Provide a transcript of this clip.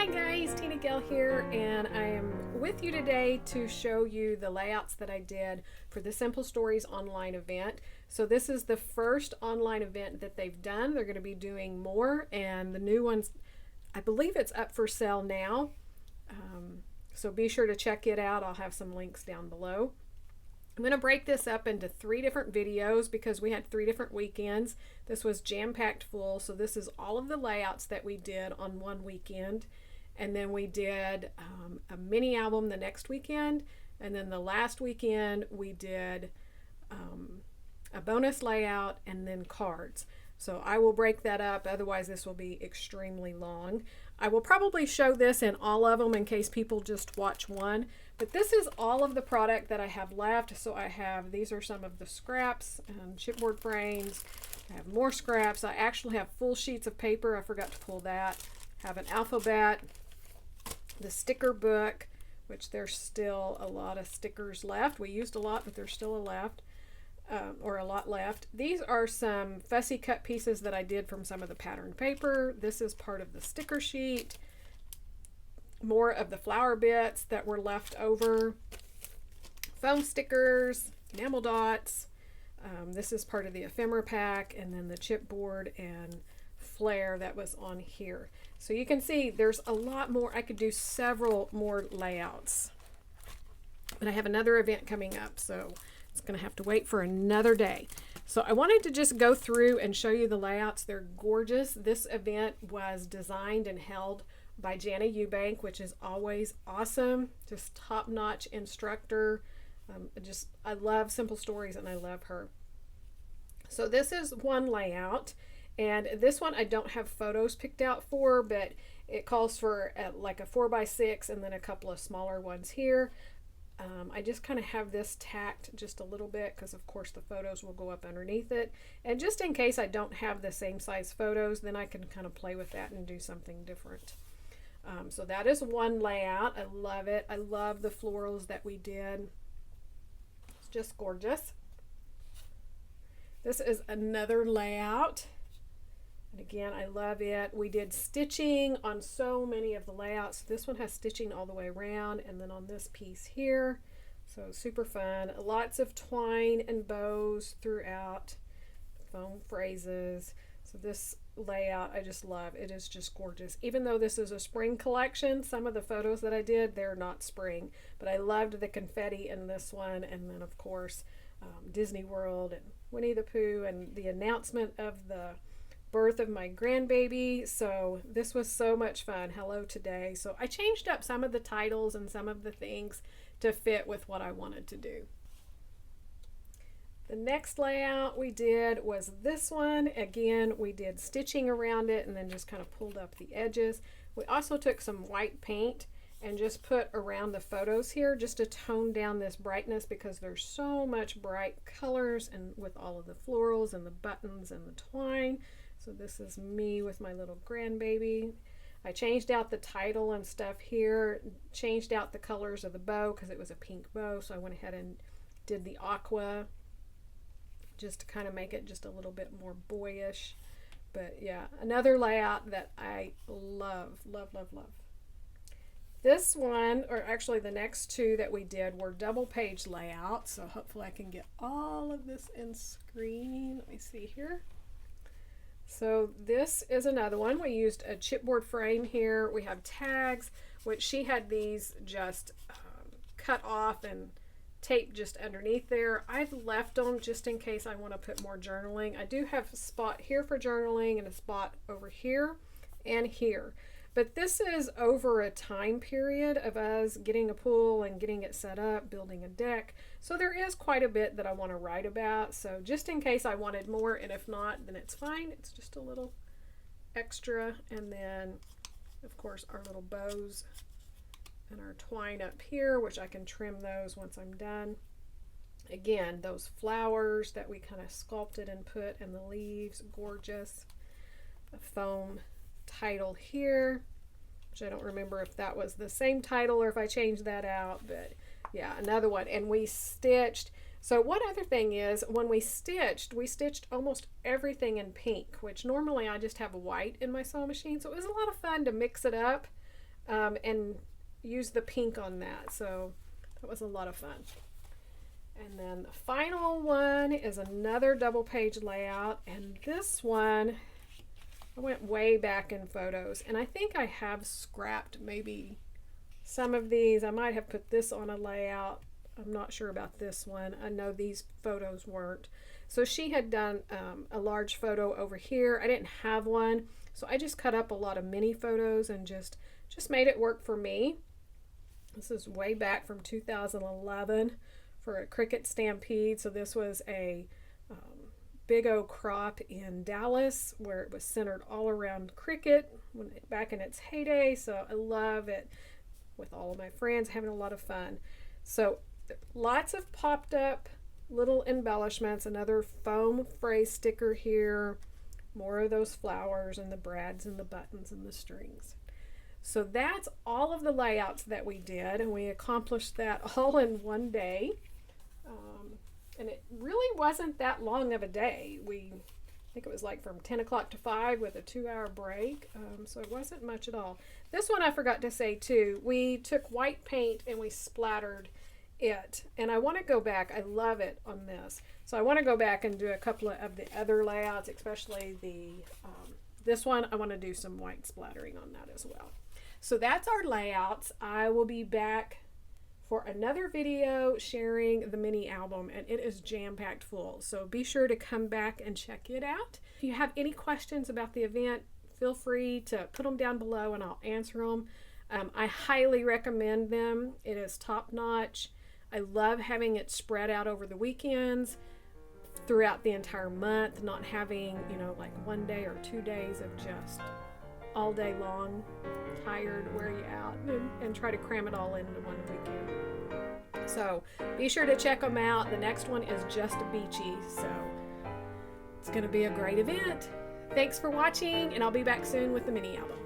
Hi guys, TinaGale here, and I am with you today to show you the layouts that I did for the Simple Stories online event. So this is the first online event that they've done. They're going to be doing more, and the new ones, I believe it's up for sale now. So be sure to check it out. I'll have some links down below. I'm going to break this up into 3 different videos because we had 3 different weekends. This was jam-packed full, so this is all of the layouts that we did on one weekend. And then we did a mini album the next weekend. And then the last weekend we did a bonus layout and then cards. So I will break that up, otherwise this will be extremely long. I will probably show this in all of them in case people just watch one. But this is all of the product that I have left. So I have, these are some of the scraps and chipboard frames. I have more scraps. I actually have full sheets of paper. I forgot to pull that. I have an alphabet, the sticker book, which there's still a lot of stickers left. We used a lot, but there's still a lot left. These are some fussy cut pieces that I did from some of the patterned paper. This is part of the sticker sheet. More of the flower bits that were left over. Foam stickers, enamel dots. This is part of the ephemera pack, and then the chipboard and flare that was on here. So you can see there's a lot more. I could do several more layouts. But I have another event coming up, so it's going to have to wait for another day. So I wanted to just go through and show you the layouts. They're gorgeous. This event was designed and held by Jana Eubank, which is always awesome. Just top-notch instructor. I love Simple Stories and I love her. So this is one layout, and this one I don't have photos picked out for, but it calls for like a 4x6 and then a couple of smaller ones here. I just kind of have this tacked just a little bit because of course the photos will go up underneath it, and just in case I don't have the same size photos, then I can kind of play with that and do something different. So that is one layout. I love it. I love the florals that we did. It's just gorgeous. This is another layout. And again, I love it. We did stitching on so many of the layouts. This one has stitching all the way around, and then on this piece here. So super fun. Lots of twine and bows throughout. Foam phrases. So this layout I just love. It is just gorgeous. Even though this is a spring collection, some of the photos that I did, they're not spring. But I loved the confetti in this one, and then of course Disney World and Winnie the Pooh and the announcement of the birth of my grandbaby. So this was so much fun. Hello Today. So I changed up some of the titles and some of the things to fit with what I wanted to do. The next layout we did was this one. Again, we did stitching around it and then just kind of pulled up the edges. We also took some white paint and just put around the photos here just to tone down this brightness because there's so much bright colors, and with all of the florals and the buttons and the twine. So this is me with my little grandbaby. I changed out the title and stuff here, changed out the colors of the bow because it was a pink bow, so I went ahead and did the aqua just to kind of make it just a little bit more boyish. But yeah, another layout that I love, love, love, love. This one, or actually the next 2 that we did, were double page layouts. So hopefully I can get all of this in screen. Let me see here. So this is another one. We used a chipboard frame here. We have tags, which she had these just cut off and tape just underneath there. I've left them just in case I want to put more journaling. I do have a spot here for journaling and a spot over here and here. But this is over a time period of us getting a pool and getting it set up, building a deck. So there is quite a bit that I want to write about. So just in case I wanted more, and if not, then it's fine. It's just a little extra. And then, of course, our little bows and our twine up here, which I can trim those once I'm done. Again, those flowers that we kind of sculpted and put, and the leaves, gorgeous. A foam title here, which I don't remember if that was the same title or if I changed that out, but yeah, another one. And we stitched. So one other thing is, when we stitched almost everything in pink, which normally I just have white in my sewing machine. So it was a lot of fun to mix it up. and use the pink on that. So that was a lot of fun. And then the final one is another double page layout, and this one I went way back in photos, and I think I have scrapped maybe some of these. I might have put this on a layout. I'm not sure about this one. I know these photos weren't. So she had done a large photo over here. I didn't have one, so I just cut up a lot of mini photos and just made it work for me. This is way back from 2011 for a cricket stampede. So this was a big old crop in Dallas where it was centered all around cricket back in its heyday. So I love it with all of my friends, having a lot of fun. So lots of popped up little embellishments, another foam phrase sticker here, more of those flowers and the brads and the buttons and the strings. So that's all of the layouts that we did, and we accomplished that all in one day. And it really wasn't that long of a day. I think it was like from 10 o'clock to 5 with a 2-hour break. So it wasn't much at all. This one I forgot to say too. We took white paint and we splattered it. And I want to go back. I love it on this. So I want to go back and do a couple of the other layouts, especially this one. I want to do some white splattering on that as well. So that's our layouts. I will be back for another video sharing the mini album, and it is jam-packed full. So be sure to come back and check it out. If you have any questions about the event, feel free to put them down below and I'll answer them. I highly recommend them. It is top-notch. I love having it spread out over the weekends throughout the entire month, not having, like 1 day or 2 days of just all day long, tired, wear you out, and try to cram it all into one weekend. So be sure to check them out. The next one is just beachy, so it's going to be a great event. Thanks for watching, and I'll be back soon with the mini album.